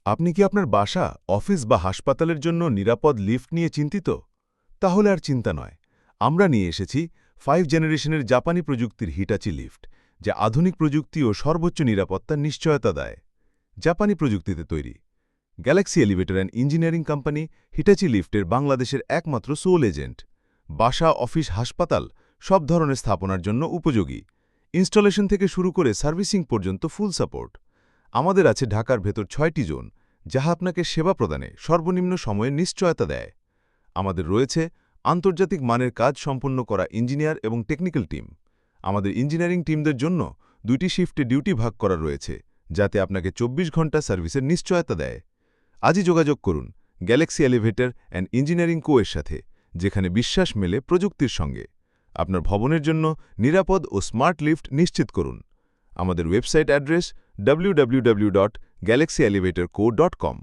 আপনি কি আপনার বাসা, অফিস বা হাসপাতালের জন্য নিরাপদ লিফট নিয়ে চিন্তিত? তাহলে আর চিন্তা নয়। আমরা নিয়ে এসেছি 5 জেনারেশনের জাপানি প্রযুক্তির হিটাচি লিফট, যা আধুনিক প্রযুক্তি ও সর্বোচ্চ নিরাপত্তার নিশ্চয়তা দেয়। জাপানি প্রযুক্তিতে তৈরি Galaxy elevator and engineering company Hitachi লিফটের বাংলাদেশের একমাত্র সোল এজেন্ট। বাসা, অফিস, হাসপাতাল সব ধরনের স্থাপনার জন্য উপযোগী। ইনস্টলেশন থেকে শুরু করে সার্ভিসিং পর্যন্ত ফুল সাপোর্ট। আমাদের আছে ঢাকার ভেতর 6টি জোন, যা আপনাকে সেবা প্রদানে সর্বনিম্ন সময়ের নিশ্চয়তা দেয়। আমাদের রয়েছে আন্তর্জাতিক মানের কাজ সম্পন্ন করা ইঞ্জিনিয়ার এবং টেকনিক্যাল টিম। আমাদের ইঞ্জিনিয়ারিং টিমদের জন্য 2টি শিফটে ডিউটি ভাগ করা রয়েছে, যাতে আপনাকে 24 ঘন্টা সার্ভিসের নিশ্চয়তা দেয়। আজই যোগাযোগ করুন গ্যালাক্সি এলিভেটর অ্যান্ড ইঞ্জিনিয়ারিং কো-এর সাথে, যেখানে বিশ্বাস মেলে প্রযুক্তির সঙ্গে। আপনার ভবনের জন্য নিরাপদ ও স্মার্ট লিফট নিশ্চিত করুন। আমাদের ওয়েবসাইট অ্যাড্রেস www.galaxyelevatorco.com